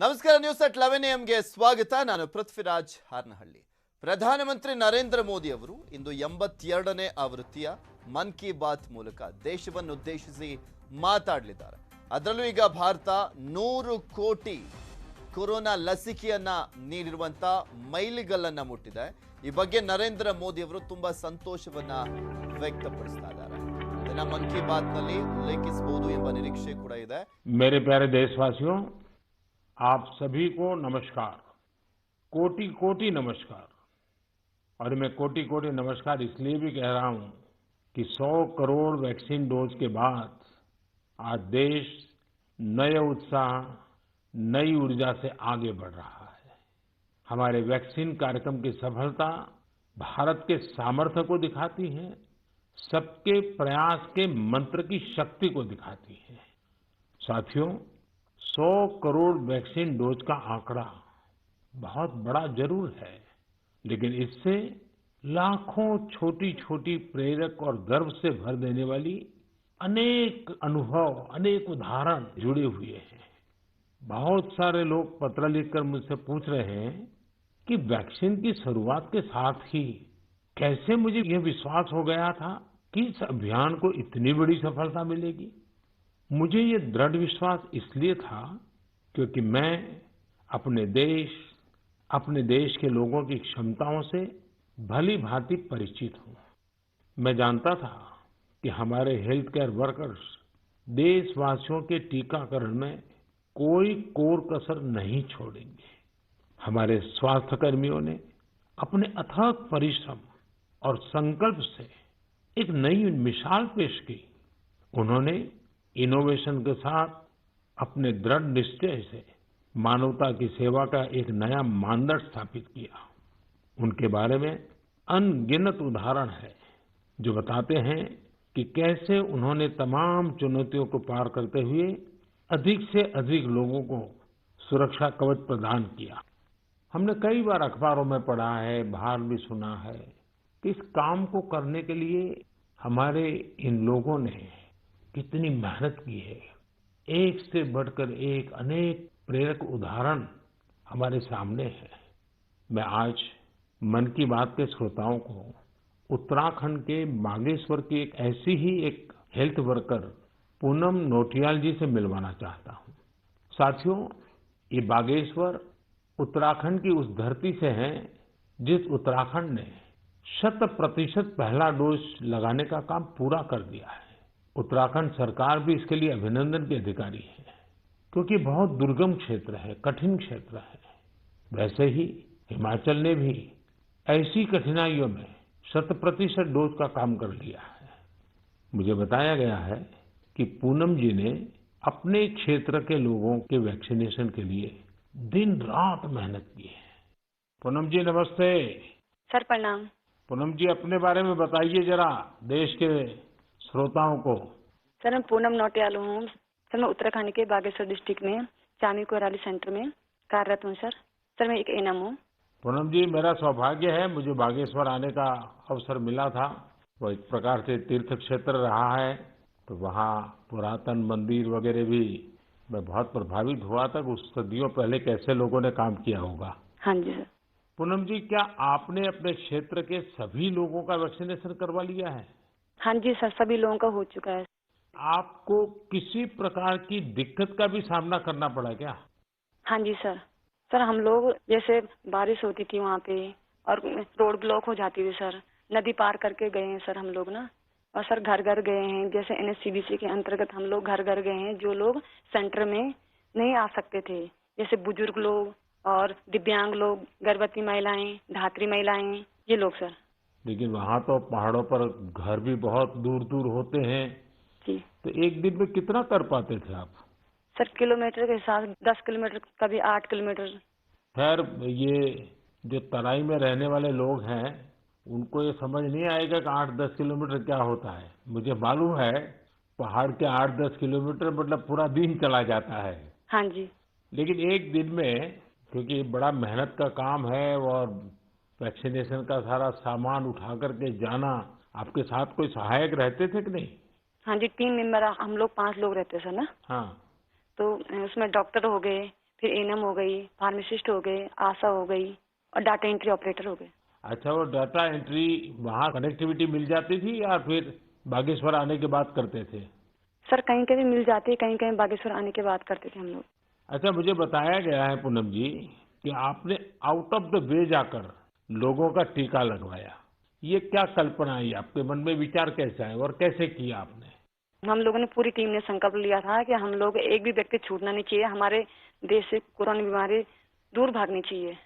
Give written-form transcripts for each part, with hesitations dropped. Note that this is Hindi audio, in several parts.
ನಮಸ್ಕಾರ ನ್ಯೂಸ್ ಅಟ್ 11 AM ಸ್ವಾಗತ. ನಾನು ಪೃಥ್ವಿರಾಜ್ ಹಾರ್ನಹಳ್ಳಿ. ಪ್ರಧಾನಮಂತ್ರಿ ನರೇಂದ್ರ ಮೋದಿ ಅವರು ಇಂದು 82ನೇ ಆವೃತ್ತಿಯ ಮನ್ ಕಿ ಬಾತ್ ಮೂಲಕ ದೇಶವನ್ನುದ್ದೇಶಿಸಿ ಮಾತಾಡಲಿದ್ದಾರೆ. ಅದರಲ್ಲೂ ಈಗ ಭಾರತ 100 ಕೋಟಿ ಕೊರೋನಾ ಲಸಿಕೆಯನ್ನ ನೀಡಿರುವಂತ ಮೈಲಿಗಲ್ಲನ್ನ ಮುಟ್ಟಿದೆ. ಈ ಬಗ್ಗೆ ನರೇಂದ್ರ ಮೋದಿ ಅವರು ತುಂಬಾ ಸಂತೋಷವನ್ನ ವ್ಯಕ್ತಪಡಿಸ್ತಾ ಇದ್ದಾರೆ. ಅದನ್ನ ಮನ್ ಕಿ ಬಾತ್ ನಲ್ಲಿ ಉಲ್ಲೇಖಿಸಬಹುದು ಎಂಬ ನಿರೀಕ್ಷೆ ಕೂಡ ಇದೆ. मेरे प्यारे देशवासियों, आप सभी को नमस्कार, कोटि कोटि नमस्कार। और मैं कोटि कोटि नमस्कार इसलिए भी कह रहा हूं कि 100 करोड़ वैक्सीन डोज के बाद आज देश नए उत्साह, नई ऊर्जा से आगे बढ़ रहा है। हमारे वैक्सीन कार्यक्रम की सफलता भारत के सामर्थ्य को दिखाती है, सबके प्रयास के मंत्र की शक्ति को दिखाती है। साथियों, 100 करोड़ वैक्सीन डोज का आंकड़ा बहुत बड़ा जरूर है, लेकिन इससे लाखों छोटी छोटी प्रेरक और गर्व से भर देने वाली अनेक अनुभव, अनेक उदाहरण जुड़े हुए हैं। बहुत सारे लोग पत्र लिखकर मुझसे पूछ रहे हैं कि वैक्सीन की शुरुआत के साथ ही कैसे मुझे यह विश्वास हो गया था कि इस अभियान को इतनी बड़ी सफलता मिलेगी। मुझे ये दृढ़ विश्वास इसलिए था क्योंकि मैं अपने देश के लोगों की क्षमताओं से भली भांति परिचित हूं। मैं जानता था कि हमारे हेल्थ केयर वर्कर्स देशवासियों के टीकाकरण में कोई कोर कसर नहीं छोड़ेंगे। हमारे स्वास्थ्य कर्मियों ने अपने अथक परिश्रम और संकल्प से एक नई मिसाल पेश की। उन्होंने इनोवेशन के साथ अपने दृढ़ निश्चय से मानवता की सेवा का एक नया मानदंड स्थापित किया। उनके बारे में अनगिनत उदाहरण है जो बताते हैं कि कैसे उन्होंने तमाम चुनौतियों को पार करते हुए अधिक से अधिक लोगों को सुरक्षा कवच प्रदान किया। हमने कई बार अखबारों में पढ़ा है, बाहर भी सुना है कि इस काम को करने के लिए हमारे इन लोगों ने कितनी मेहनत की है। एक से बढ़कर एक अनेक प्रेरक उदाहरण हमारे सामने है। मैं आज मन की बात के श्रोताओं को उत्तराखंड के बागेश्वर की एक हेल्थ वर्कर पूनम नौटियाल जी से मिलवाना चाहता हूं। साथियों, ये बागेश्वर उत्तराखंड की उस धरती से है जिस उत्तराखंड ने 100% पहला डोज लगाने का काम पूरा कर दिया है। उत्तराखंड सरकार भी इसके लिए अभिनंदन की अधिकारी है, क्योंकि बहुत दुर्गम क्षेत्र है, कठिन क्षेत्र है। वैसे ही हिमाचल ने भी ऐसी कठिनाइयों में 100% डोज का काम कर लिया है। मुझे बताया गया है कि पूनम जी ने अपने क्षेत्र के लोगों के वैक्सीनेशन के लिए दिन रात मेहनत की है। पूनम जी नमस्ते। सर प्रणाम। पूनम जी, अपने बारे में बताइए जरा देश के श्रोताओं को। सर मैं पूनम नौटियाल हूँ। सर मैं उत्तराखंड के बागेश्वर डिस्ट्रिक्ट में चामी कोराली सेंटर में कार्यरत हूँ। सर मैं एक एएनएम हूँ। पूनम जी, मेरा सौभाग्य है, मुझे बागेश्वर आने का अवसर मिला था। वो एक प्रकार से तीर्थ क्षेत्र रहा है, तो वहाँ पुरातन मंदिर वगैरह भी मैं बहुत प्रभावित हुआ था। उस सदियों पहले कैसे लोगों ने काम किया होगा। हाँ जी सर। पूनम जी, क्या आपने अपने क्षेत्र के सभी लोगों का वैक्सीनेशन करवा लिया है? हाँ जी सर, सभी लोगों का हो चुका है। आपको किसी प्रकार की दिक्कत का भी सामना करना पड़ा क्या? हाँ जी सर। सर हम लोग जैसे बारिश होती थी वहाँ पे और रोड ब्लॉक हो जाती थी सर, नदी पार करके गए हैं सर हम लोग ना। और सर घर घर गए हैं, जैसे NSCBC के अंतर्गत हम लोग घर घर गए हैं जो लोग सेंटर में नहीं आ सकते थे, जैसे बुजुर्ग लोग और दिव्यांग लोग, गर्भवती महिलाएं, धात्री महिलाएं, ये लोग सर। लेकिन वहाँ तो पहाड़ों पर घर भी बहुत दूर दूर होते हैं जी। तो एक दिन में कितना कर पाते थे आप? सर किलोमीटर के हिसाब 10 किलोमीटर, कभी 8 किलोमीटर। खैर, ये जो तराई में रहने वाले लोग हैं उनको ये समझ नहीं आएगा कि 8-10 किलोमीटर क्या होता है। मुझे मालूम है पहाड़ के 8-10 किलोमीटर मतलब पूरा दिन चला जाता है। हाँ जी। लेकिन एक दिन में, क्योंकि बड़ा मेहनत का काम है और वैक्सीनेशन का सारा सामान उठा करके जाना, आपके साथ कोई सहायक रहते थे कि नहीं? हाँ जी, टीम मेंबर हम लोग 5 लोग रहते सर ना। हाँ। तो उसमें डॉक्टर हो गए, फिर एएनएम हो गई, फार्मासिस्ट हो गए, आशा हो गई और डाटा एंट्री ऑपरेटर हो गए। अच्छा, वो डाटा एंट्री वहाँ कनेक्टिविटी मिल जाती थी या फिर बागेश्वर आने के बाद करते थे? सर कहीं कहीं मिल जाती है, कहीं कहीं बागेश्वर आने के बाद करते थे हम लोग। अच्छा, मुझे बताया गया है पूनम जी कि आपने आउट ऑफ द वे जाकर लोगों का टीका लगवाया। ये क्या कल्पना आई आपके मन में, विचार कैसा है और कैसे किया आपने? हम लोगों ने पूरी टीम ने संकल्प लिया था कि हम लोग एक भी व्यक्ति छूटना नहीं चाहिए, हमारे देश से कोरोना बीमारी दूर भागनी चाहिए।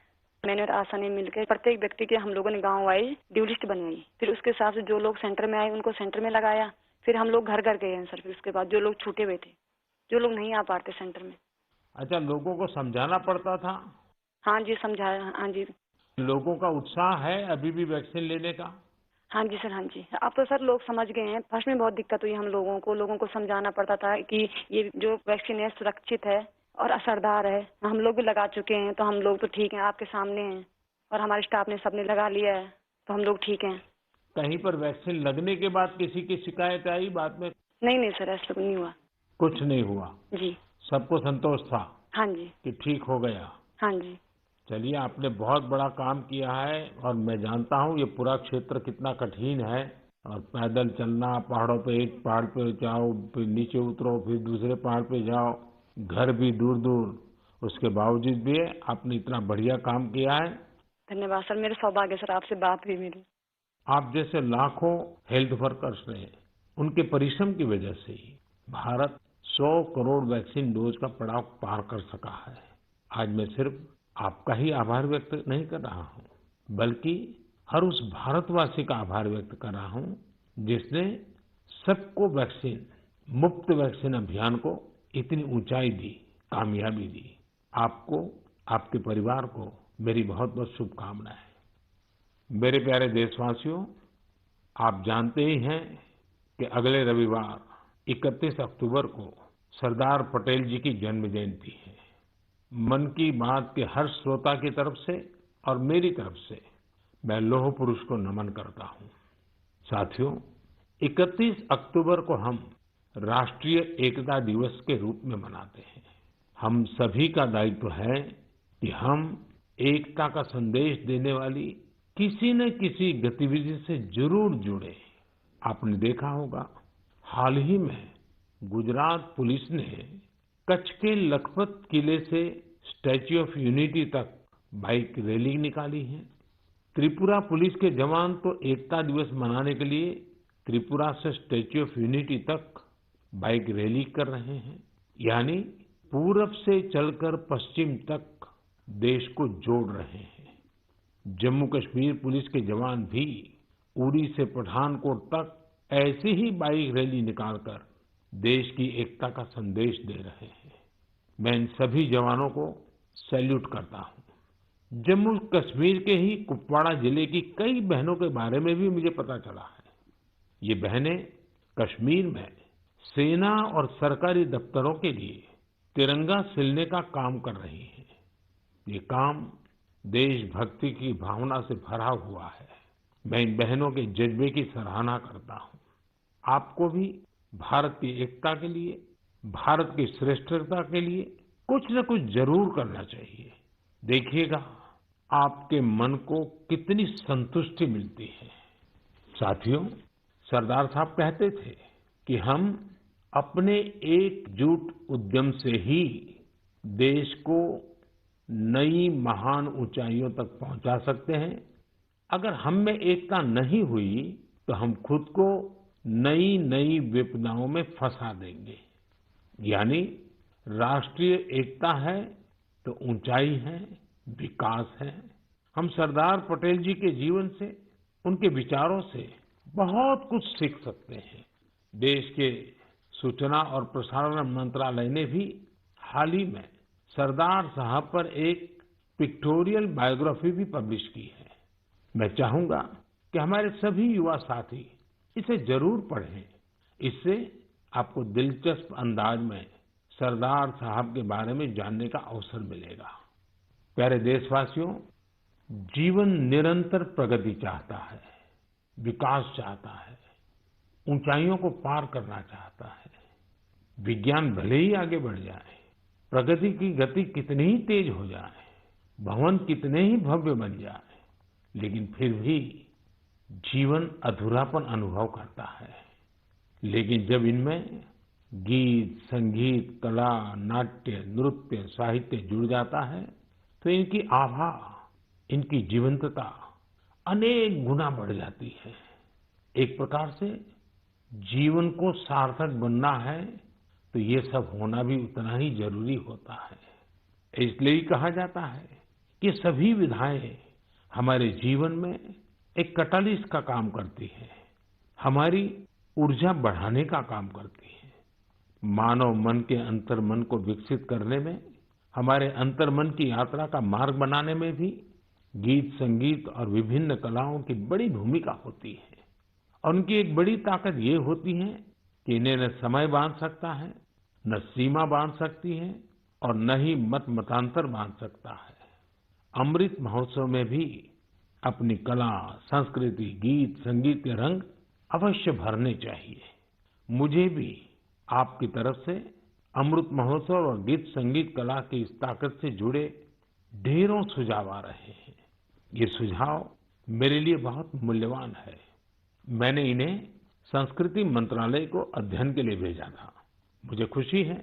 मैंने और आशा ने मिलकर प्रत्येक व्यक्ति के हम लोगों ने गांव वाइज ड्यू लिस्ट बनवाई। फिर उसके हिसाब से जो लोग सेंटर में आए उनको सेंटर में लगाया। फिर हम लोग घर घर गए हैं सर। फिर उसके बाद जो लोग छूटे हुए थे, जो लोग नहीं आ पाते सेंटर में। अच्छा, लोगों को समझाना पड़ता था? हाँ जी समझाया। हाँ जी। लोगों का उत्साह है अभी भी वैक्सीन लेने का? हाँ जी सर। हाँ जी, अब तो सर लोग समझ गए हैं। फर्स्ट में बहुत दिक्कत हुई हम लोगों को समझाना पड़ता था कि ये जो वैक्सीन है सुरक्षित है और असरदार है। हम लोग भी लगा चुके हैं तो हम लोग तो ठीक हैं, आपके सामने हैं। और हमारे स्टाफ ने सबने लगा लिया है तो हम लोग ठीक हैं। कहीं पर वैक्सीन लगने के बाद किसी की शिकायत आई बाद में? नहीं नहीं सर, ऐसा कुछ नहीं हुआ। कुछ नहीं हुआ? जी। सबको संतोष था हाँ जी। कि ठीक हो गया? हाँ जी। चलिए, आपने बहुत बड़ा काम किया है और मैं जानता हूँ ये पूरा क्षेत्र कितना कठिन है। और पैदल चलना, पहाड़ों पे, एक पहाड़ पे जाओ फिर नीचे उतरो फिर दूसरे पहाड़ पे जाओ, घर भी दूर दूर, उसके बावजूद भी आपने इतना बढ़िया काम किया है। धन्यवाद सर, मेरे सौभाग्य सर आपसे बात हुई मेरी। आप जैसे लाखों हेल्थ वर्कर्स ने, उनके परिश्रम की वजह से ही भारत 100 करोड़ वैक्सीन डोज का पड़ाव पार कर सका है। आज मैं सिर्फ आपका ही आभार व्यक्त नहीं कर रहा हूँ, बल्कि हर उस भारतवासी का आभार व्यक्त कर रहा हूँ जिसने सबको वैक्सीन, मुफ्त वैक्सीन अभियान को इतनी ऊंचाई दी, कामयाबी दी। आपको, आपके परिवार को मेरी बहुत बहुत शुभकामनाएं। मेरे प्यारे देशवासियों, आप जानते ही हैं कि अगले रविवार 31 अक्टूबर को सरदार पटेल जी की जन्म जयंती है। मन की बात के हर श्रोता की तरफ से और मेरी तरफ से मैं लौह पुरुष को नमन करता हूँ। साथियों, 31 अक्टूबर को हम राष्ट्रीय एकता दिवस के रूप में मनाते हैं। हम सभी का दायित्व है कि हम एकता का संदेश देने वाली किसी न किसी गतिविधि से जरूर जुड़े। आपने देखा होगा, हाल ही में गुजरात पुलिस ने कच्छ के लखपत किले से स्टैच्यू ऑफ यूनिटी तक बाइक रैली निकाली है। त्रिपुरा पुलिस के जवान तो एकता दिवस मनाने के लिए त्रिपुरा से स्टैच्यू ऑफ यूनिटी तक बाइक रैली कर रहे हैं। यानी पूरब से चलकर पश्चिम तक देश को जोड़ रहे हैं। जम्मू कश्मीर पुलिस के जवान भी उड़ी से पठानकोट तक ऐसी ही बाइक रैली निकालकर देश की एकता का संदेश दे रहे हैं। मैं इन सभी जवानों को सैल्यूट करता हूं। जम्मू कश्मीर के ही कुपवाड़ा जिले की कई बहनों के बारे में भी मुझे पता चला है। ये बहनें कश्मीर में सेना और सरकारी दफ्तरों के लिए तिरंगा सिलने का काम कर रही हैं। ये काम देशभक्ति की भावना से भरा हुआ है। मैं इन बहनों के जज्बे की सराहना करता हूं। आपको भी भारत की एकता के लिए, भारत की श्रेष्ठता के लिए कुछ न कुछ जरूर करना चाहिए। देखिएगा, आपके मन को कितनी संतुष्टि मिलती है। साथियों, सरदार साहब कहते थे कि हम अपने एकजुट उद्यम से ही देश को नई महान ऊंचाइयों तक पहुंचा सकते हैं। अगर हम में एकता नहीं हुई तो हम खुद को नई नई विपदाओं में फंसा देंगे। यानी राष्ट्रीय एकता है तो ऊंचाई है, विकास है। हम सरदार पटेल जी के जीवन से, उनके विचारों से बहुत कुछ सीख सकते हैं। देश के सूचना और प्रसारण मंत्रालय ने भी हाल ही में सरदार साहब पर एक पिक्टोरियल बायोग्राफी भी पब्लिश की है। मैं चाहूंगा कि हमारे सभी युवा साथी इसे जरूर पढ़ें। इससे आपको दिलचस्प अंदाज में सरदार साहब के बारे में जानने का अवसर मिलेगा। प्यारे देशवासियों, जीवन निरंतर प्रगति चाहता है, विकास चाहता है, ऊंचाइयों को पार करना चाहता है। विज्ञान भले ही आगे बढ़ जाए, प्रगति की गति कितनी ही तेज हो जाए, भवन कितने ही भव्य बन जाए, लेकिन फिर भी जीवन अधूरापन अनुभव करता है। लेकिन जब इनमें गीत, संगीत, कला, नाट्य, नृत्य, साहित्य जुड़ जाता है तो इनकी आभा, इनकी जीवंतता अनेक गुना बढ़ जाती है। एक प्रकार से जीवन को सार्थक बनना है तो ये सब होना भी उतना ही जरूरी होता है। इसलिए ही कहा जाता है कि सभी विधाएं हमारे जीवन में एक कैटलिस्ट का काम करती है, हमारी ऊर्जा बढ़ाने का काम करती है। मानव मन के अंतर्मन को विकसित करने में, हमारे अंतर्मन की यात्रा का मार्ग बनाने में भी गीत, संगीत और विभिन्न कलाओं की बड़ी भूमिका होती है। और उनकी एक बड़ी ताकत ये होती है कि इन्हें न समय बांध सकता है, न सीमा बांध सकती है और न ही मत मतांतर बांध सकता है। अमृत महोत्सव में भी अपनी कला, संस्कृति, गीत, संगीत के रंग अवश्य भरने चाहिए। मुझे भी आपकी तरफ से अमृत महोत्सव और गीत संगीत कला की इस ताकत से जुड़े ढेरों सुझाव आ रहे हैं। ये सुझाव मेरे लिए बहुत मूल्यवान है। मैंने इन्हें संस्कृति मंत्रालय को अध्ययन के लिए भेजा था। मुझे खुशी है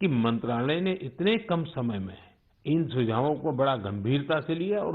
कि मंत्रालय ने इतने कम समय में इन सुझावों को बड़ा गंभीरता से लिया और